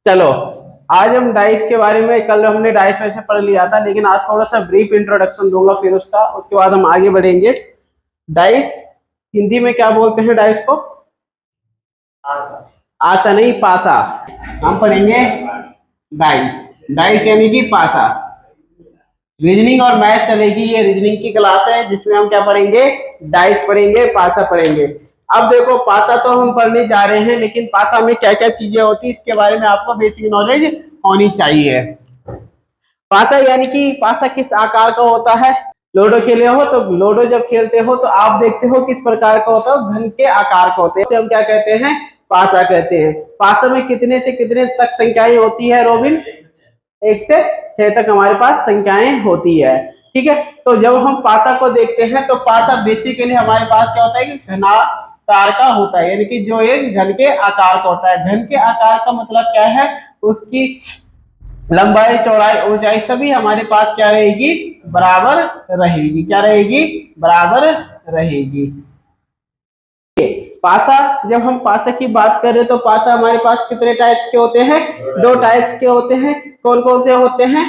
चलो आज हम डाइस के बारे में, कल हमने डाइस वैसे पढ़ लिया था, लेकिन आज थोड़ा सा ब्रीफ इंट्रोडक्शन दूंगा फिर उसके बाद हम आगे बढ़ेंगे। डाइस हिंदी में क्या बोलते हैं? डाइस को आशा, आशा नहीं पासा। हम पढ़ेंगे डाइस। डाइस यानी कि पासा। रीजनिंग और मैथ चलेगी, ये रीजनिंग की क्लास है जिसमें हम क्या पढ़ेंगे? डाइस पढ़ेंगे, पासा पढ़ेंगे। अब देखो पासा तो हम पढ़ने जा रहे हैं, लेकिन पासा में क्या क्या चीजें होती है इसके बारे में आपको बेसिक नॉलेज होनी चाहिए। पासा यानी कि पासा किस आकार का होता है? लूडो खेले हो तो लूडो जब खेलते हो तो आप देखते हो किस प्रकार का होता है, घन के आकार का होता है, इसे हम क्या कहते हैं? पासा कहते हैं। पासा में कितने से कितने तक संख्याएं होती है रोबिन? 1 से 6 तक हमारे पास संख्याएं होती है। ठीक है, तो जब हम पासा को देखते हैं तो पासा बेसिकली हमारे पास क्या होता है कि घनाकार का होता है, यानी कि जो एक घन के आकार का होता है। घन के आकार का मतलब क्या है? उसकी लंबाई, चौड़ाई, ऊंचाई सभी हमारे पास क्या रहेगी? बराबर रहेगी। क्या रहेगी? बराबर रहेगी। पासा, जब हम पासा की बात करें तो पासा हमारे पास कितने टाइप्स के होते हैं? 2 टाइप्स के होते हैं। कौन कौन से होते हैं?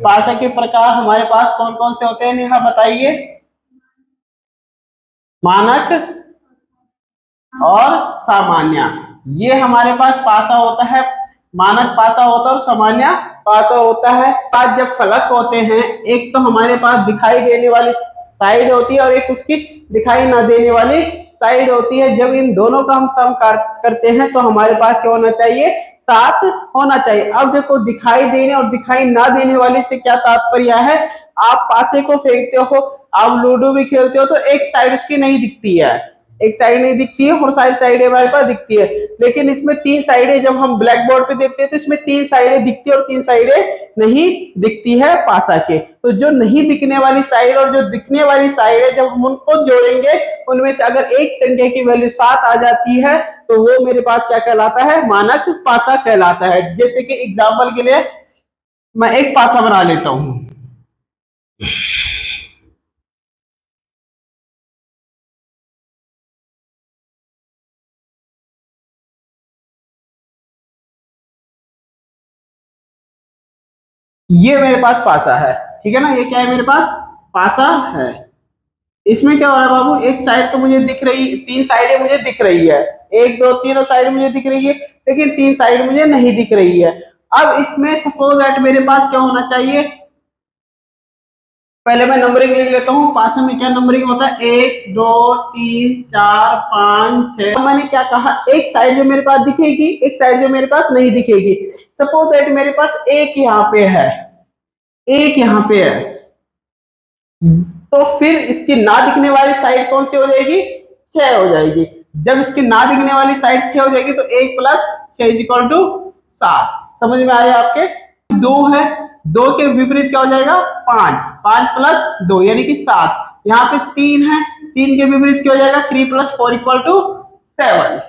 पासा के प्रकार हमारे पास कौन कौन से होते हैं? नेहा बताइए। मानक और सामान्य, ये हमारे पास पासा होता है। मानक पासा होता है और सामान्य पासा होता है। आज जब फलक होते हैं, एक तो हमारे पास दिखाई देने वाली साइड होती है और एक उसकी दिखाई ना देने वाली साइड होती है। जब इन दोनों का हम सम करते हैं तो हमारे पास क्या होना चाहिए? 7 होना चाहिए। अब देखो दिखाई देने और दिखाई ना देने वाली से क्या तात्पर्य है? आप पासे को फेंकते हो, आप लूडो भी खेलते हो तो एक साइड उसकी नहीं दिखती है, एक साइड नहीं दिखती है और साइड साइड हमारे पास दिखती है। लेकिन इसमें 3 साइडें, जब हम ब्लैक बोर्ड पे देखते हैं तो इसमें 3 साइडें दिखती है और 3 साइडें नहीं दिखती है पासा के। तो जो नहीं दिखने वाली साइड और जो दिखने वाली साइड है, जब हम उनको जोड़ेंगे, उनमें से अगर एक संख्या की वैल्यू 7 आ जाती है तो वो मेरे पास क्या कहलाता है? मानक पासा कहलाता है। जैसे कि एग्जाम्पल के लिए मैं एक पासा बना लेता हूं। ये मेरे पास पासा है, ठीक है ना? ये क्या है? मेरे पास पासा है। इसमें क्या हो रहा है बाबू? एक साइड तो मुझे दिख रही, 3 साइडें मुझे दिख रही है, 1 2 3 साइड मुझे दिख रही है, लेकिन 3 साइड मुझे नहीं दिख रही है। अब इसमें सपोज दैट मेरे पास क्या होना चाहिए? पहले मैं नंबरिंग लिख लेता हूँ। पासे में क्या नंबरिंग होता है? 1 2 3 4 5 6। मैंने क्या कहा? एक साइड जो मेरे पास दिखेगी, एक साइड जो मेरे पास नहीं दिखेगी। सपोज दैट मेरे पास एक यहाँ पे है, एक यहाँ पे है, तो फिर इसकी ना दिखने वाली साइड कौन सी हो जाएगी? 6 हो जाएगी। जब इसकी ना दिखने वाली साइड 6 हो जाएगी तो 1 प्लस 6 इज इक्वल टू 7। समझ में आया आपके? 2 है, 2 के विपरीत क्या हो जाएगा? 5, 5 प्लस 2 यानी कि 7। यहाँ पे 3 है, 3 के विपरीत क्या हो जाएगा? 3 प्लस 4 इक्वल टू 7।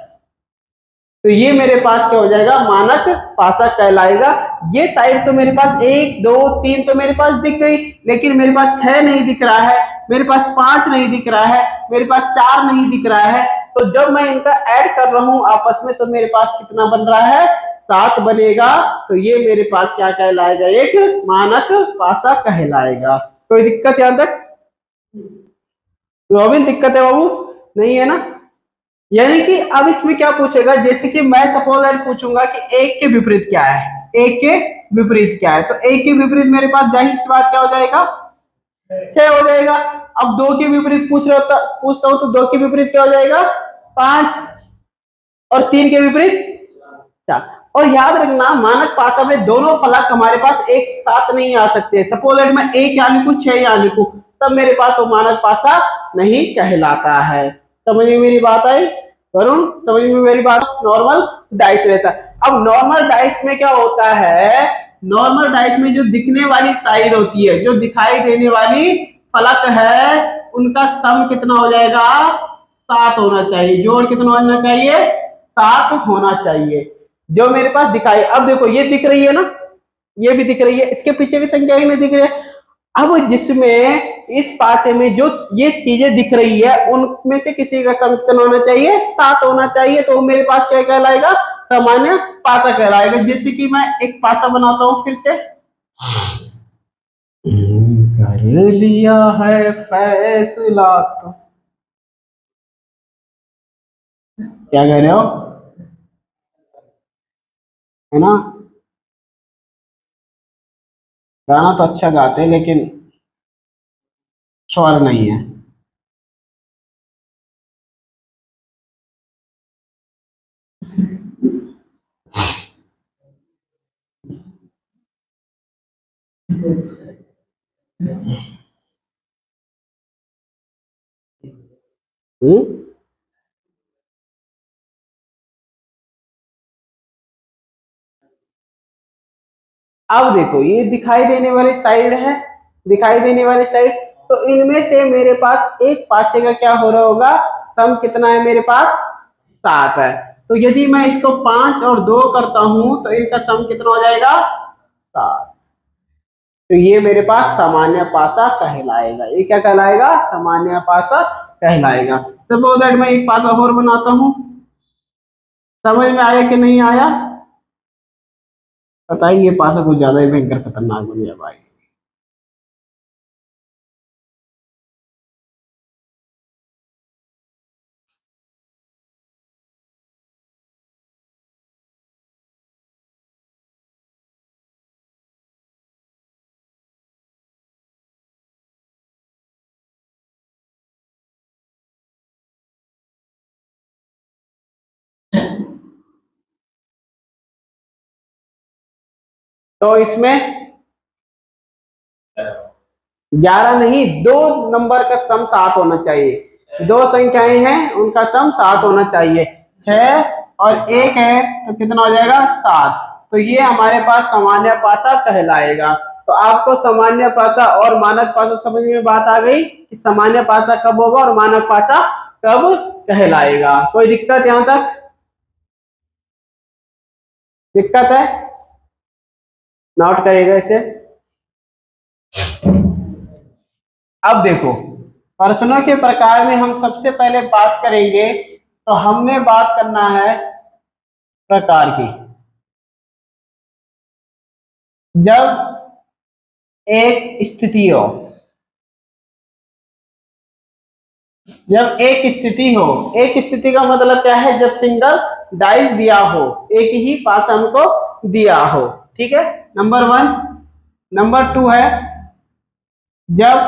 तो ये मेरे पास क्या हो जाएगा? मानक पासा कहलाएगा। ये साइड तो मेरे पास 1 2 3 तो मेरे पास दिख गई, लेकिन मेरे पास 6 नहीं दिख रहा है, मेरे पास 5 नहीं दिख रहा है, मेरे पास 4 नहीं दिख रहा है। तो जब मैं इनका ऐड कर रहा हूं आपस में तो मेरे पास कितना बन रहा है? 7 बनेगा। तो ये मेरे पास क्या कहलाएगा? एक मानक पासा कहलाएगा। कोई दिक्कत यहां तक? रोबिन दिक्कत है बाबू? नहीं है ना? यानी कि अब इसमें क्या पूछेगा? जैसे कि मैं सपोज दैट पूछूंगा कि 1 के विपरीत क्या है, 1 के विपरीत क्या है, तो 1 के विपरीत मेरे पास जाहिर सी बात क्या हो जाएगा? 6 हो जाएगा। अब 2 के विपरीत पूछता हूं तो 2 के विपरीत क्या हो जाएगा? 5। और 3 के विपरीत 4। और याद रखना मानक पासा में दोनों फलक हमारे पास एक साथ नहीं आ सकते। सपोज दैट मैं 1 यहाँ लिखूं, 6 यहाँ लिखूं, तब मेरे पास वो मानक पासा नहीं कहलाता है। समझ में मेरी बात आई वरुण? समझ में मेरी बात? नॉर्मल डाइस रहता है। अब नॉर्मल डाइस में क्या होता है? नॉर्मल डाइस में जो दिखने वाली साइड होती है, जो दिखाई देने वाली फलक है, उनका सम कितना हो जाएगा? 7 होना चाहिए। जोड़ कितना होना चाहिए? 7 होना चाहिए। जो मेरे पास दिखाई, अब देखो ये दिख रही है ना, ये भी दिख रही है, इसके पीछे की संख्या ही नहीं दिख रही है। अब जिसमें इस पासे में जो ये चीजें दिख रही है उनमें से किसी का सम कितना होना चाहिए? 7 होना चाहिए। तो मेरे पास क्या कहलाएगा? सामान्य पासा कहलाएगा। जैसे कि मैं एक पासा बनाता हूं फिर से, कर लिया है फैसला तो, क्या कह रहे हो, है ना। गाना तो अच्छा गाते हैं लेकिन स्वर नहीं है। हम्म। अब देखो ये दिखाई देने वाली साइड है, दिखाई देने वाली साइड, तो इनमें से मेरे पास एक पासे का क्या हो रहा होगा, सम कितना है मेरे पास, 7 है। तो यदि मैं इसको 5 और 2 करता हूं तो इनका सम कितना हो जाएगा, 7। तो ये मेरे पास सामान्य पासा कहलाएगा। ये क्या कहलाएगा, सामान्य पासा कहलाएगा। सपोज दैट मैं एक पासा और बनाता हूं, समझ में आया कि नहीं आया, बताइए। ये पासा कुछ ज्यादा ही भयंकर खतरनाक बन गया भाई। तो इसमें 11 नहीं, 2 नंबर का सम 7 होना चाहिए। 2 संख्याएं हैं उनका सम 7 होना चाहिए। 6 और 1 है तो कितना हो जाएगा, 7। तो ये हमारे पास सामान्य पासा कहलाएगा। तो आपको सामान्य पासा और मानक पासा समझ में बात आ गई कि सामान्य पासा कब होगा और मानक पासा कब कहलाएगा। कोई दिक्कत यहां तक, दिक्कत है, नोट करिएगा इसे। अब देखो प्रश्नों के प्रकार में हम सबसे पहले बात करेंगे, तो हमने बात करना है प्रकार की। जब एक स्थिति हो, जब एक स्थिति हो, एक स्थिति का मतलब क्या है, जब सिंगल डाइस दिया हो, एक ही पास हमको दिया हो, ठीक है, नंबर 1। नंबर 2 है जब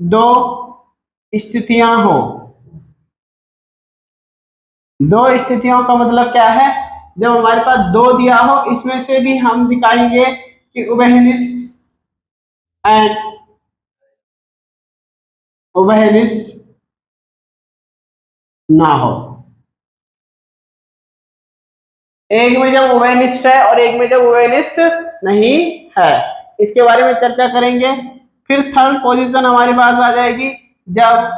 2 स्थितियां हो। 2 स्थितियों का मतलब क्या है, जब हमारे पास 2 दिया हो, इसमें से भी हम दिखाएंगे कि उभयनिष्ठ एंड उभयनिष्ठ ना हो। एक में जब उभयनिष्ठ है और एक में जब उभयनिष्ठ नहीं है, इसके बारे में चर्चा करेंगे। फिर थर्ड पोजीशन हमारे पास आ जाएगी जब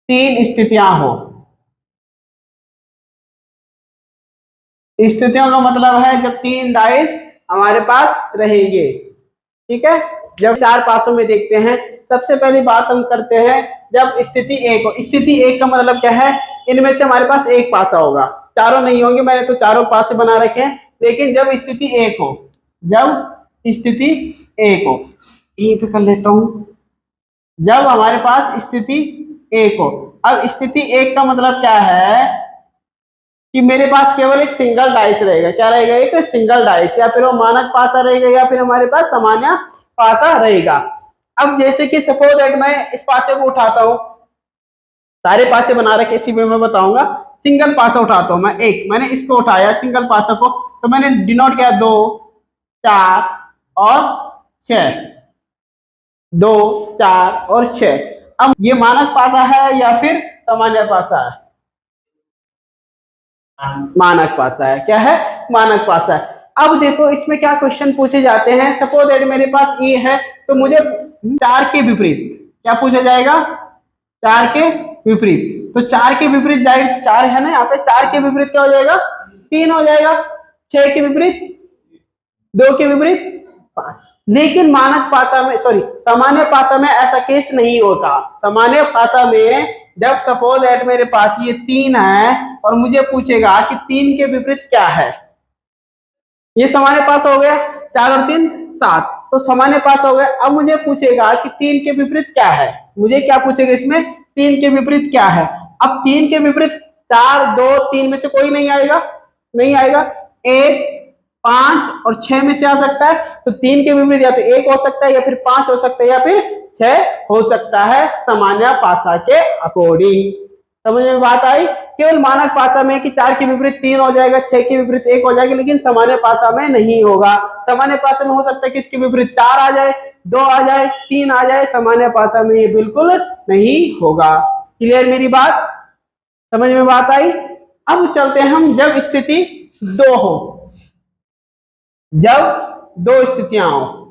3 स्थितियां हो। स्थितियों का मतलब है जब 3 डाइस हमारे पास रहेंगे, ठीक है। जब 4 पासों में देखते हैं, सबसे पहली बात हम करते हैं जब स्थिति 1 हो। स्थिति 1 का मतलब क्या है, इनमें से हमारे पास एक पासा होगा, चारों नहीं होंगे, मैंने तो चारों पासे बना रखे हैं। लेकिन जब स्थिति 1 हो, जब स्थिति 1 हो, यहीं पे कर लेता हूं, जब हमारे पास स्थिति 1 हो। अब स्थिति 1 का मतलब क्या है कि मेरे पास केवल एक सिंगल डाइस रहेगा। क्या रहेगा, एक सिंगल डाइस, या फिर वो मानक पासा रहेगा या फिर हमारे पास सामान्य पासा रहेगा। अब जैसे कि सपोज दैट मैं इस पासे को उठाता हूं, सारे पासे बना रखे, इसी में मैं बताऊंगा। सिंगल पासा उठाता हूं मैं, एक मैंने इसको उठाया सिंगल पासा को, तो मैंने डिनोट किया 2, 4 और 6, 2, 4 और 6। अब ये मानक पासा है या फिर सामान्य पासा है, मानक पासा है। क्या है, मानक पासा है। अब देखो इसमें क्या क्वेश्चन पूछे जाते हैं, सपोज दैट मेरे पास ए है, तो मुझे 4 के विपरीत क्या पूछा जाएगा, 4 के विपरीत। तो 4 के विपरीत जाहिर 4 है ना, यहाँ पे 4 के विपरीत क्या हो जाएगा, 3 हो जाएगा। 6 के विपरीत, 2 के विपरीत 5। लेकिन मानक पासा में, सॉरी सामान्य पासा में ऐसा केस नहीं होता। सामान्य पासा में जब सपोज दैट मेरे पास ये 3 है और मुझे पूछेगा कि 3 के विपरीत क्या है, ये सामान्य पास हो गया, 4 और 3 7, तो सामान्य पास हो गया। अब मुझे पूछेगा कि 3 के विपरीत क्या है, मुझे क्या पूछेगा इसमें, 3 के विपरीत क्या है। अब 3 के विपरीत 4 2 3 में से कोई नहीं आएगा, नहीं आएगा। 1 5 और 6 में से आ सकता है, तो 3 के विपरीत या तो 1 हो सकता है या फिर 5 हो सकता है या फिर 6 हो सकता है सामान्य पासा के अकॉर्डिंग। समझ में बात आई। केवल मानक पासा में कि 4 के विपरीत 3 हो जाएगा, 6 के विपरीत 1 हो जाएगा, लेकिन सामान्य पासा में नहीं होगा। सामान्य पासा में हो सकता है कि इसके विपरीत 4 आ जाए, 2 आ जाए, 3 आ जाए, सामान्य पासा में ये बिल्कुल नहीं होगा। क्लियर मेरी बात, समझ में बात आई। अब चलते हैं हम जब स्थिति 2 हो, जब 2 स्थितियां हो,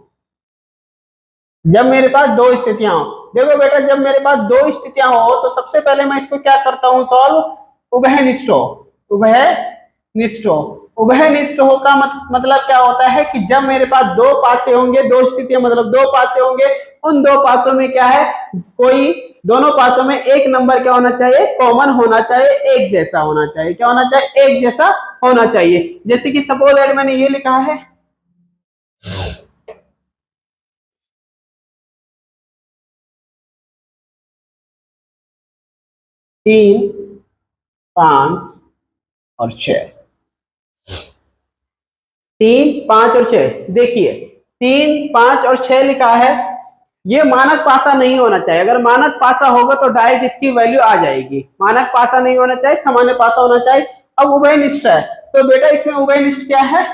जब मेरे पास 2 स्थितियां हो। देखो बेटा, जब मेरे पास 2 स्थितियां हो तो सबसे पहले मैं इसको क्या करता हूं, सॉल्व उभयनिष्ठो। उभयनिष्ठो, उभयनिष्ठो का मतलब क्या होता है कि जब मेरे पास 2 पासे होंगे, 2 स्थितियां मतलब 2 पासे होंगे, उन 2 पासों में क्या है, कोई दोनों पासों में एक नंबर क्या होना चाहिए, कॉमन होना चाहिए, एक जैसा होना चाहिए। क्या होना चाहिए, एक जैसा होना चाहिए। जैसे कि सपोज दैट मैंने ये लिखा है 3 5 और 6, 3 5 और 6। देखिए 3 5 और 6 लिखा है, ये मानक पासा नहीं होना चाहिए। अगर मानक पासा होगा तो डायरेक्ट इसकी वैल्यू आ जाएगी। मानक पासा नहीं होना चाहिए, सामान्य पासा होना चाहिए। अब उभयनिष्ठ है, तो बेटा इसमें उभयनिष्ठ क्या है,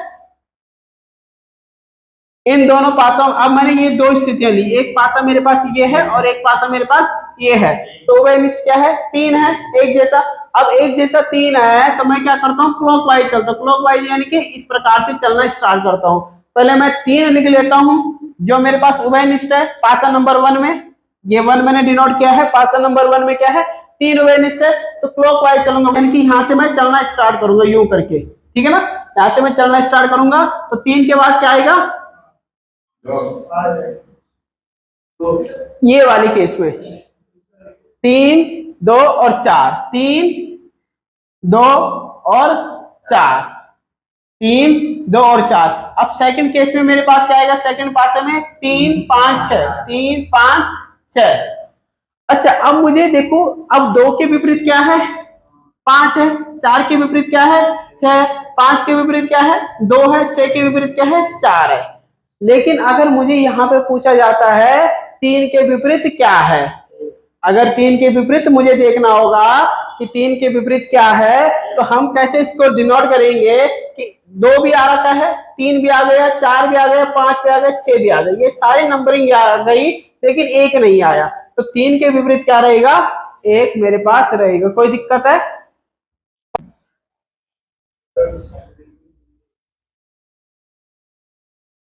इन दोनों पासों, अब मैंने ये 2 स्थितियां ली, एक पासा मेरे पास ये है और एक पासा मेरे पास ये है, तो उभयनिष्ठ क्या है, 3 है, एक जैसा। अब एक जैसा 3 है तो मैं क्या करता हूँ, क्लॉकवाइज चलता हूँ। क्लॉकवाइज यानी कि इस प्रकार से चलना स्टार्ट करता हूँ। पहले मैं 3 लिख लेता हूँ जो मेरे पास उभयनिष्ठ है, पासा नंबर 1 में, ये 1 मैंने डिनोट किया है, पासा नंबर 1 में क्या है, 3 उभयनिष्ठ है, तो क्लॉकवाइज चलूंगा, यानी कि यहाँ से मैं चलना स्टार्ट करूंगा यूं करके, ठीक है ना। यहाँ से मैं चलना स्टार्ट करूंगा तो 3 के बाद क्या आएगा, ये वाली केस में 3 2 और 4, 3 2 और 4, 3 2 और 4। अब सेकंड केस में मेरे पास क्या आएगा, सेकंड पासे में 3 5 6, 3 5 6। अच्छा अब मुझे देखो, अब 2 के विपरीत क्या है, 5 है, 4 के विपरीत क्या है, 6, 5 के विपरीत क्या है, 2 है, 6 के विपरीत क्या है, 4 है। लेकिन अगर मुझे यहाँ पे पूछा जाता है 3 के विपरीत क्या है, अगर 3 के विपरीत मुझे देखना होगा कि 3 के विपरीत क्या है, तो हम कैसे इसको डिनोट करेंगे कि 2 भी आ रखा है, 3 भी आ गया, 4 भी आ गया, 5 भी आ गया, 6 भी आ गया, ये सारी नंबरिंग आ गई, लेकिन एक नहीं आया। तो 3 के विपरीत क्या रहेगा, एक मेरे पास रहेगा। कोई दिक्कत है,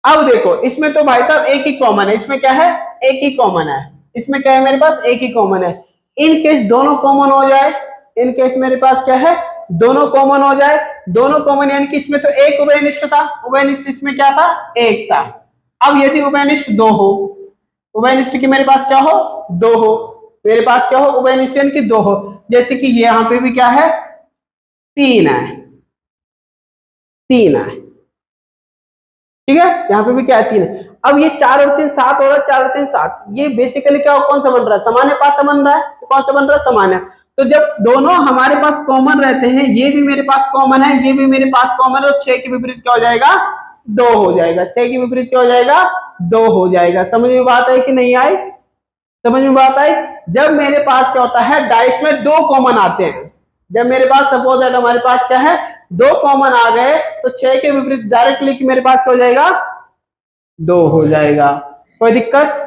अब देखो इसमें तो भाई साहब एक ही कॉमन है, इसमें क्या है, एक ही कॉमन है, इसमें क्या है, मेरे पास एक ही कॉमन है। इन केस दोनों कॉमन हो जाए, इन केस मेरे पास क्या है, दोनों कॉमन हो जाए, दोनों कॉमन यानी कि इसमें तो एक उभयनिष्ठ था, उभयनिष्ठ इसमें क्या था, एक था। अब यदि उभयनिष्ठ 2 हो, उभयनिष्ठ की मेरे पास क्या हो, 2 हो, मेरे पास क्या हो, उभयनिष्ठ यानी कि 2 हो। जैसे कि यहाँ पे भी क्या है, 3 है, 3 है, ठीक है, यहाँ पे भी क्या है, 3 है। अब ये 4 और 3 7 हो रहा है, 4 और 3 7, ये बेसिकली क्या कौन सा बन रहा है, सामान्य पासा बन रहा है। तो कौन सा बन रहा है, सामान्य। तो जब दोनों हमारे पास कॉमन रहते हैं, ये भी मेरे पास कॉमन है, ये भी मेरे पास कॉमन है, तो 6 के विपरीत क्या हो जाएगा, 2 हो जाएगा। 6 के विपरीत क्या हो जाएगा, 2 हो जाएगा। समझ में बात आई कि नहीं आई, समझ में बात आई। जब मेरे पास क्या होता है, डाइस में 2 कॉमन आते हैं, जब मेरे पास सपोज दैट हमारे पास क्या है, 2 कॉमन आ गए, तो 6 के विपरीत डायरेक्टली मेरे पास क्या हो जाएगा, 2 हो जाएगा। कोई दिक्कत,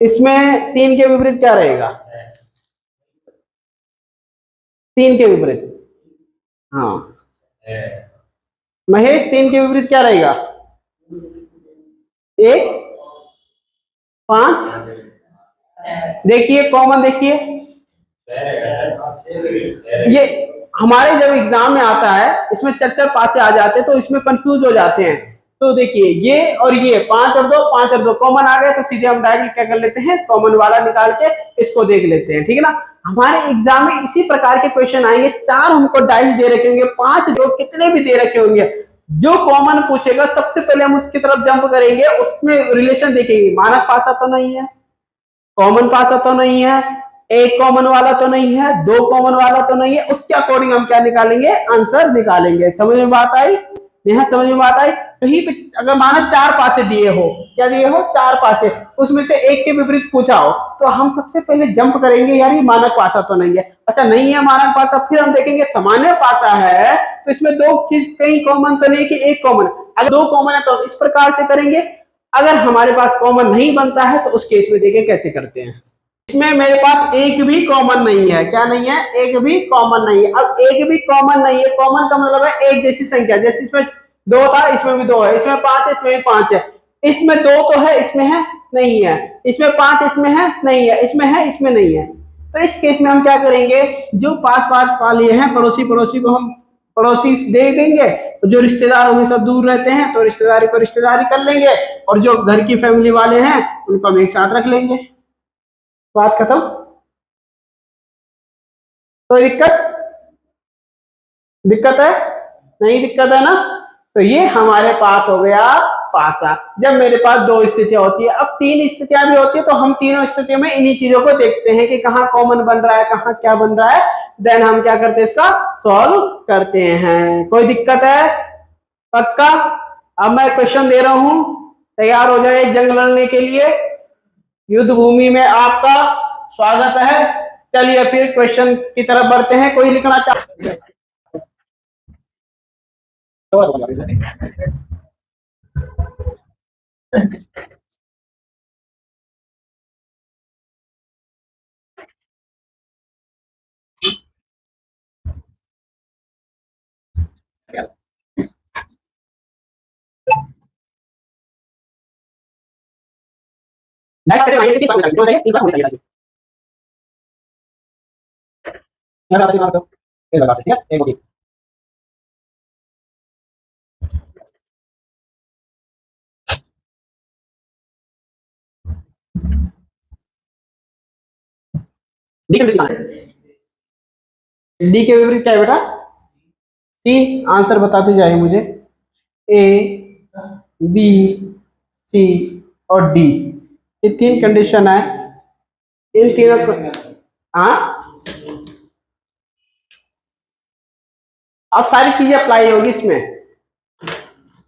इसमें 3 के विपरीत क्या रहेगा, 3 के विपरीत, हाँ महेश, 3 के विपरीत क्या रहेगा, 1 5। देखिए कॉमन, देखिए ये हमारे जब एग्जाम में आता है, इसमें 4 4 पासे आ जाते हैं, तो इसमें कंफ्यूज हो जाते हैं तो देखिए ये और ये 5 और 2 कॉमन आ गए, तो सीधे हम डायरेक्ट क्या कर लेते हैं, कॉमन वाला निकाल के इसको देख लेते हैं, ठीक है ना। हमारे एग्जाम में इसी प्रकार के क्वेश्चन आएंगे। 4 हमको डाइस दे रखे होंगे, 5 जो कितने भी दे रखे होंगे, जो कॉमन पूछेगा सबसे पहले हम उसकी तरफ जंप करेंगे, उसमें रिलेशन देखेंगे, मानक पासा तो नहीं है, कॉमन पासा तो नहीं है, एक कॉमन वाला तो नहीं है, 2 कॉमन वाला तो नहीं है, उसके अकॉर्डिंग हम क्या निकालेंगे, आंसर निकालेंगे। समझ में बात आई, यहाँ समझ में बात आई। कहीं पे अगर माना 4 पासे दिए हो, क्या दिए हो, 4 पासे, उसमें से एक के विपरीत पूछा हो, तो हम सबसे पहले जंप करेंगे यार ये मानक पासा तो नहीं है। अच्छा नहीं है मानक पासा, फिर हम देखेंगे सामान्य पासा है, तो इसमें 2 चीज कहीं कॉमन तो नहीं कि एक कॉमन। अगर 2 कॉमन है तो इस प्रकार से करेंगे, अगर हमारे पास कॉमन नहीं बनता है तो उस केस में देखें कैसे करते हैं। इसमें मेरे पास एक भी कॉमन नहीं है, क्या नहीं है, एक भी कॉमन नहीं है। अब एक भी कॉमन नहीं है, कॉमन का मतलब है एक जैसी संख्या, जैसे इसमें 2 था इसमें भी 2 है, इसमें 5 है इसमें भी 5 है, इसमें 2 तो है इसमें है नहीं है, इसमें 5 इसमें है नहीं है, इसमें है इसमें नहीं है। तो इस केस में हम क्या करेंगे, जो पास पास वाले हैं पड़ोसी, पड़ोसी को हम पड़ोसी दे देंगे, जो रिश्तेदार हमेशा दूर रहते हैं तो रिश्तेदारी को रिश्तेदारी कर लेंगे, और जो घर की फैमिली वाले हैं उनको हम एक साथ रख लेंगे, बात खत्म। कोई दिक्कत, दिक्कत है, नहीं दिक्कत है ना। तो ये हमारे पास हो गया पासा। जब मेरे पास 2 स्थितियां होती है, अब 3 स्थितियां भी होती है, तो हम तीनों स्थितियों में इन्हीं चीजों को देखते हैं कि कहाँ कॉमन बन रहा है, कहाँ क्या बन रहा है, देन हम क्या करते हैं, इसका सॉल्व करते हैं। कोई दिक्कत है, पक्का। अब मैं क्वेश्चन दे रहा हूं, तैयार हो जाए जंग लड़ने के लिए, युद्ध भूमि में आपका स्वागत है। चलिए फिर क्वेश्चन की तरफ बढ़ते हैं। कोई लिखना चाहते हैं, डी के विपरीत क्या है बेटा, सी। आंसर बताते जाए मुझे, ए बी सी और डी, ये 3 कंडीशन है। इन तीनों को हाँ, अब सारी चीजें अप्लाई होगी इसमें,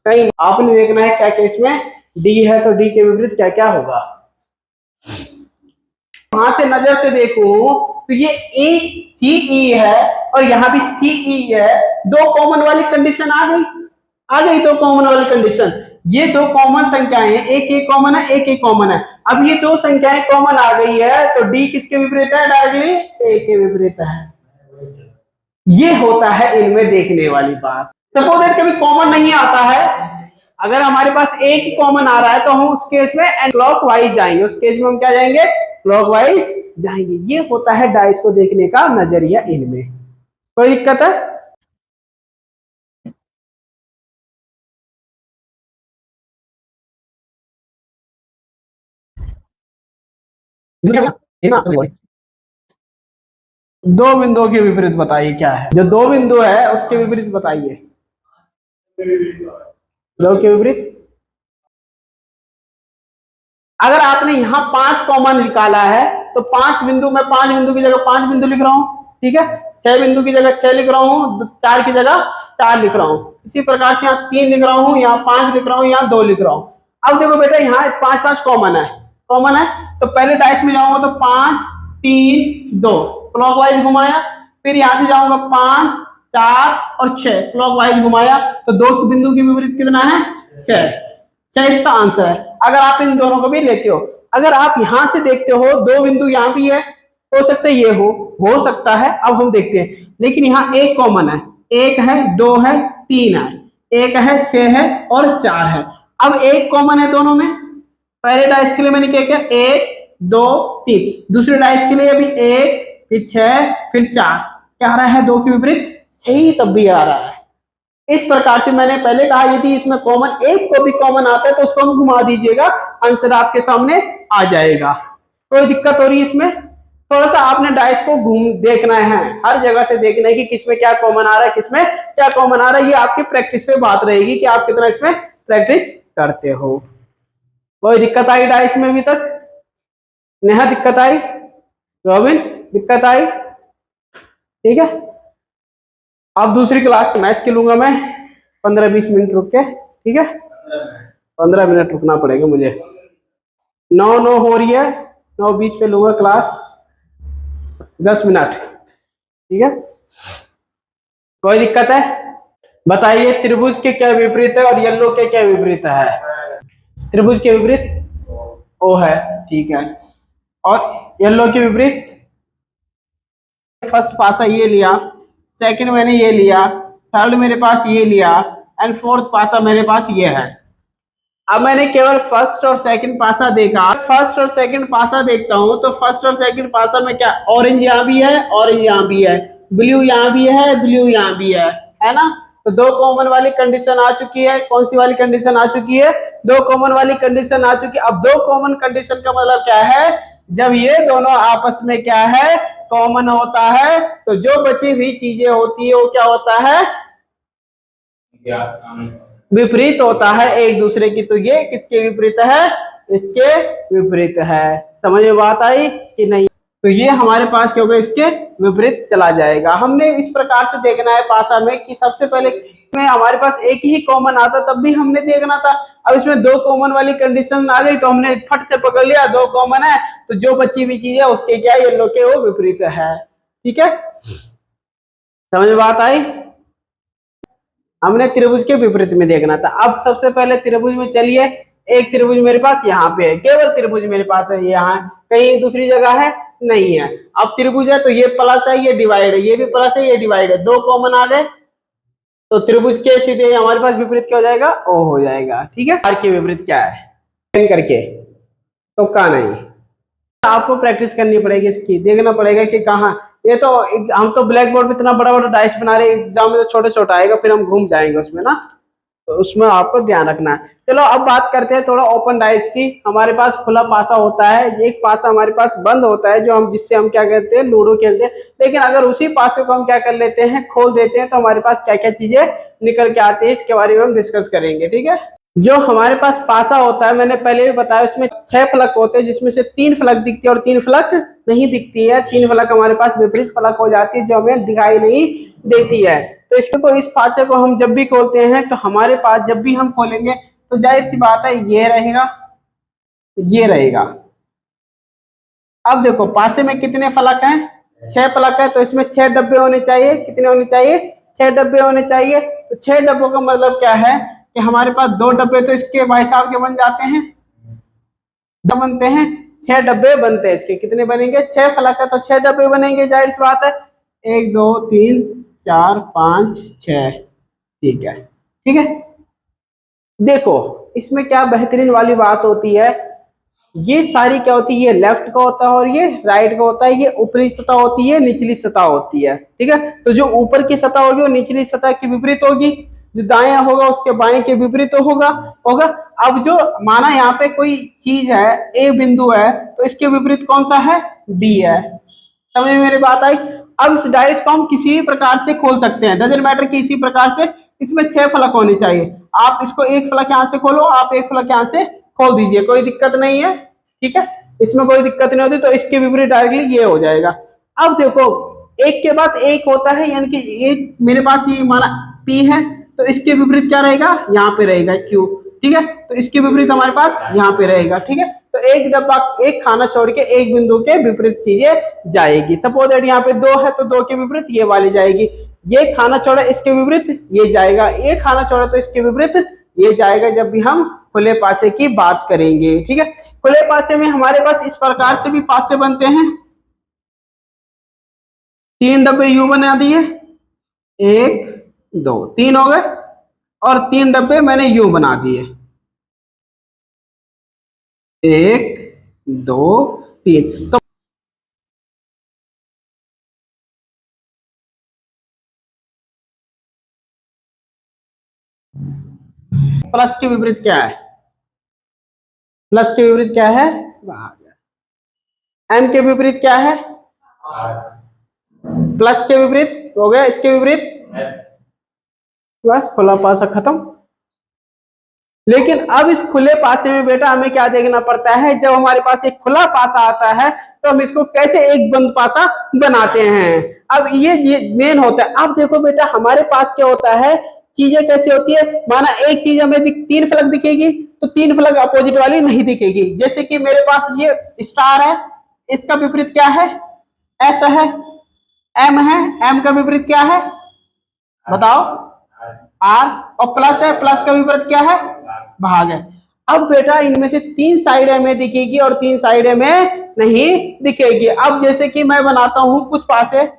कहीं आपने देखना है क्या क्या इसमें डी है, तो डी के विपरीत क्या क्या होगा। वहां से नजर से देखूं तो ये ए सी ई है और यहाँ भी सी ई है, 2 कॉमन वाली कंडीशन आ गई, आ गई 2 कॉमन वाली कंडीशन। ये 2 कॉमन संख्याएं हैं, एक एक कॉमन है, एक एक कॉमन है। अब ये 2 संख्याएं कॉमन आ गई है, तो डी किसके विपरीत है, डायरेक्टली ए के विपरीत है। ये होता है इनमें देखने वाली बात। सपोज दैट कभी कॉमन नहीं आता है, अगर हमारे पास एक कॉमन आ रहा है तो हम उस केस में क्लॉक वाइज जाएंगे, उस केस में हम क्या जाएंगे, क्लॉक वाइज जाएंगे। ये होता है डाइस को देखने का नजरिया इनमें। कोई दिक्कत है, दो बिंदुओं के विपरीत बताइए क्या है, जो 2 बिंदु है उसके विपरीत बताइए, 2 के विपरीत। अगर आपने यहाँ 5 कॉमन निकाला है तो 5 बिंदु, मैं 5 बिंदु की जगह 5 बिंदु लिख रहा हूँ, ठीक है। 6 बिंदु की जगह 6 लिख रहा हूँ, 4 की जगह 4 लिख रहा हूँ। इसी प्रकार से यहाँ 3 लिख रहा हूँ, यहाँ 5 लिख रहा हूँ, यहाँ 2 लिख रहा हूँ। अब देखो बेटा यहाँ 5 कॉमन है, कॉमन है, तो पहले डाइस में जाऊंगा तो 5 3 2 क्लॉकवाइज घुमाया, फिर यहाँ से जाऊंगा 5 4 और 6 क्लॉकवाइज घुमाया, तो 2 बिंदु के विपरीत कितना है, 6। 6 इसका आंसर है। अगर आप इन दोनों को भी लेते हो, अगर आप यहां से देखते हो 2 बिंदु यहाँ भी है, हो सकता है ये हो सकता है। अब हम देखते हैं, लेकिन यहाँ एक कॉमन है, 1 है 2 है 3 है, 1 है 6 है और 4 है। अब एक कॉमन है दोनों में, पहले डाइस के लिए मैंने क्या किया, 1 2 3, दूसरे डाइस के लिए अभी 1 फिर 6 फिर 4, क्या आ रहा है, 2 के विपरीत सही, तब भी आ रहा है। इस प्रकार से मैंने पहले कहा, यदि इसमें कॉमन एक को भी कॉमन आता है तो उसको हम घुमा दीजिएगा, आंसर आपके सामने आ जाएगा। कोई दिक्कत हो रही है इसमें? थोड़ा सा आपने डाइस को घूम देखना है, हर जगह से देखना है कि किसमें क्या कॉमन आ रहा है, किसमें क्या कॉमन आ रहा है। ये आपकी प्रैक्टिस पे बात रहेगी कि आप कितना इसमें प्रैक्टिस करते हो। कोई दिक्कत आई डाइस में अभी तक? नेहा दिक्कत आई? रॉबिन दिक्कत आई? ठीक है, अब दूसरी क्लास मैथ्स की लूंगा मैं, 15-20 मिनट रुक के, ठीक है, 15 मिनट रुकना पड़ेगा मुझे। 9 हो रही है, 9:20 पे लूंगा क्लास, 10 मिनट, ठीक है। कोई दिक्कत है? बताइए, त्रिभुज के क्या विपरीत है और येलो के क्या विपरीत है? त्रिभुज के विपरीत ओ है, ठीक है, और येलो के विपरीत? फर्स्ट पासा ये लिया, सेकंड मैंने ये लिया, थर्ड मेरे पास ये लिया, एंड फोर्थ पासा मेरे पास ये है। अब मैंने केवल फर्स्ट और सेकंड पासा देखा, फर्स्ट और सेकंड पासा देखता हूं तो फर्स्ट और सेकंड पासा में क्या, ऑरेंज यहाँ भी है, ऑरेंज यहाँ भी है, ब्लू यहाँ भी है, ब्लू यहाँ भी है ना। तो दो कॉमन वाली कंडीशन आ चुकी है। कौन सी वाली कंडीशन आ चुकी है? दो कॉमन वाली कंडीशन आ चुकी है। अब दो कॉमन कंडीशन का मतलब क्या है? जब ये दोनों आपस में क्या है, कॉमन होता है, तो जो बची हुई चीजें होती है वो क्या होता है, विपरीत होता है एक दूसरे की। तो ये किसके विपरीत है? इसके विपरीत है। समझ में बात आई कि नहीं? तो ये हमारे पास क्या होगा, इसके विपरीत चला जाएगा। हमने इस प्रकार से देखना है पासा में कि सबसे पहले में हमारे पास एक ही कॉमन आता तब भी हमने देखना था। अब इसमें दो कॉमन वाली कंडीशन आ गई तो हमने फट से पकड़ लिया, दो कॉमन है तो जो बची हुई चीज है उसके क्या, येलो के वो विपरीत है। ठीक है, समझ में बात आई? हमने त्रिभुज के विपरीत में देखना था। अब सबसे पहले त्रिभुज में चलिए, एक त्रिभुज मेरे पास यहाँ पे है, केवल त्रिभुज मेरे पास है यहाँ, कहीं दूसरी जगह है नहीं है। अब त्रिभुज है तो ये प्लस है, ये डिवाइड है, ये भी प्लस है, ये डिवाइड है, दो कॉमन आ गए तो त्रिभुज के सीधे हमारे पास विपरीत क्या हो जाएगा, ओ हो जाएगा। ठीक है, आर के विपरीत क्या है करके, तो का नहीं, आपको प्रैक्टिस करनी पड़ेगी इसकी, देखना पड़ेगा कि कहाँ। ये तो हम तो ब्लैक बोर्ड पे इतना बड़ा बड़ा डाइस बना रहे हैं, एग्जाम में तो छोटा छोटा आएगा, फिर हम घूम जाएंगे उसमें ना, तो उसमें आपको ध्यान रखना है। चलो अब बात करते हैं थोड़ा ओपन डाइस की। हमारे पास खुला पासा होता है, एक पासा हमारे पास बंद होता है जो हम, जिससे हम क्या कहते हैं, लूडो खेलते हैं। लेकिन अगर उसी पासे को हम क्या कर लेते हैं, खोल देते हैं, तो हमारे पास क्या क्या चीजें निकल के आती है, इसके बारे में हम डिस्कस करेंगे। ठीक है, जो हमारे पास पासा होता है, मैंने पहले भी बताया, उसमें 6 फलक होते हैं, जिसमें से 3 फलक दिखती है और 3 फलक नहीं दिखती है। 3 फलक हमारे पास विपरीत फलक हो जाती है जो हमें दिखाई नहीं देती है। तो इसको, इस पासे को हम जब भी खोलते हैं तो हमारे पास, जब भी हम खोलेंगे तो जाहिर सी बात है ये रहेगा, ये रहेगा। अब देखो पासे में कितने फलक हैं, 6 फलक है, तो इसमें 6 डब्बे होने चाहिए। कितने होने चाहिए? 6 डब्बे होने चाहिए। तो 6 डब्बों का मतलब क्या है कि हमारे पास 2 डब्बे तो इसके भाई साहब के बन जाते हैं, दो बनते हैं, 6 डब्बे बनते हैं इसके। कितने बनेंगे? 6 फलक है तो 6 डब्बे बनेंगे, जाहिर सी बात है। 1 2 3 4 5 6, ठीक है। ठीक है, देखो इसमें क्या बेहतरीन वाली बात होती है, ये सारी क्या होती है, ये लेफ्ट का होता है और ये राइट का होता है। ये ऊपरी सतह होती है, निचली सतह होती है। ठीक है, तो जो ऊपर की सतह होगी वो निचली सतह के विपरीत होगी, जो दाएं होगा उसके बाएं के विपरीत होगा होगा। अब जो माना यहाँ पे कोई चीज है, ए बिंदु है, तो इसके विपरीत कौन सा है, बी है। समझ में मेरी बात आई? अब इस डाइस को हम किसी भी प्रकार से खोल सकते हैं, डजंट मैटर कि इसी प्रकार से। इसमें 6 फलक होने चाहिए। आप इसको एक फलक यहाँ से खोलो, आप एक फलक यहाँ से खोल दीजिए, कोई दिक्कत नहीं है। ठीक है, इसमें कोई दिक्कत नहीं होती। तो इसके विपरीत डायरेक्टली ये हो जाएगा। अब देखो एक के बाद एक होता है, यानी कि एक मेरे पास ये माना पी है, तो इसके विपरीत क्या रहेगा, यहाँ पे रहेगा क्यू। ठीक है, तो इसके विपरीत हमारे पास यहाँ पे रहेगा। ठीक है, तो एक डब्बा, एक खाना छोड़ के एक बिंदु के विपरीत चीजें जाएगी। सपोज दैट यहाँ पे 2 है तो 2 के विपरीत ये वाली जाएगी। ये खाना छोड़ा इसके विपरीत ये जाएगा, ये खाना छोड़ा तो इसके विपरीत ये जाएगा, जब भी हम खुले पासे की बात करेंगे। ठीक है, खुले पासे में हमारे पास इस प्रकार से भी पासे बनते हैं। 3 डब्बे यू बना दिए, 1 2 3 हो गए, और 3 डब्बे मैंने यू बना दिए, 1 2 3। तो प्लस के विपरीत क्या है? प्लस के विपरीत क्या है? भाग। एम के विपरीत क्या है? प्लस के विपरीत हो गया, इसके विपरीत बस खुला पासा खत्म। लेकिन अब इस खुले पासे में बेटा हमें क्या देखना पड़ता है, जब हमारे पास एक खुला पासा आता है तो हम इसको कैसे एक बंद पासा बनाते हैं। अब ये मेन होता है। अब देखो बेटा हमारे पास क्या होता है, चीजें कैसे होती है, माना एक चीज हमें तीन फलक दिखेगी तो तीन फलक अपोजिट वाली नहीं दिखेगी। जैसे कि मेरे पास ये स्टार है, इसका विपरीत क्या है? एस है। एम है, एम का विपरीत क्या है बताओ? आर। और प्लस है, प्लस का विपरीत क्या है? भाग है। अब बेटा इनमें से तीन साइड हमें दिखेगी और तीन साइड हमें नहीं दिखेगी। अब जैसे कि मैं बनाता हूं कुछ पासे,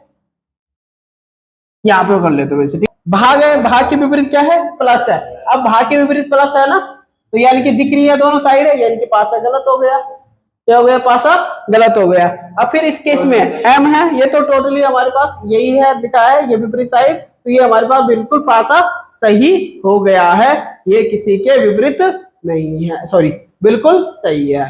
यहाँ पे कर लेते वैसे, ठीक। भाग है, भाग के विपरीत क्या है? प्लस है। अब भाग के विपरीत प्लस है ना, तो यानी कि दिख रही है दोनों साइड है, यानी कि पासा गलत हो गया। क्या हो गया? पासा गलत हो गया। अब फिर इस केस में एम है, ये तो टोटली हमारे पास यही है लिखा है, ये विपरीत साइड, तो ये हमारे पास बिल्कुल पासा सही हो गया है, ये किसी के विपरीत नहीं है, सॉरी बिल्कुल सही है।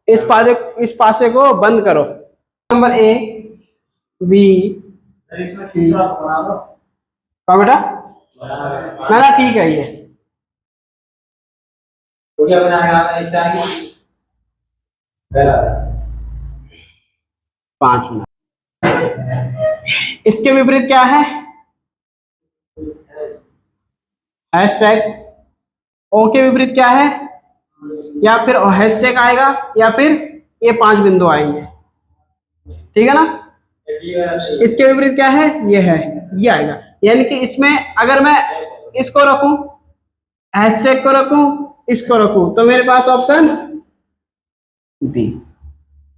इस पासे को बंद करो। नंबर ए बी सी का बेटा ना ना ठीक है ये तो क्या बनाएगा 5 मिनट। इसके विपरीत क्या है? हैशटैग। ओ के विपरीत क्या है? या फिर हैशटैग आएगा या फिर ये 5 बिंदु आएंगे, ठीक है ना। इसके विपरीत क्या है? ये है, ये आएगा। यानी कि इसमें अगर मैं इसको रखूं, हैशटैग को रखूं, इसको रखूं, तो मेरे पास ऑप्शन बी।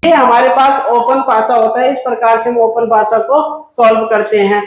ये हमारे पास ओपन पासा होता है। इस प्रकार से हम ओपन पासा को सॉल्व करते हैं।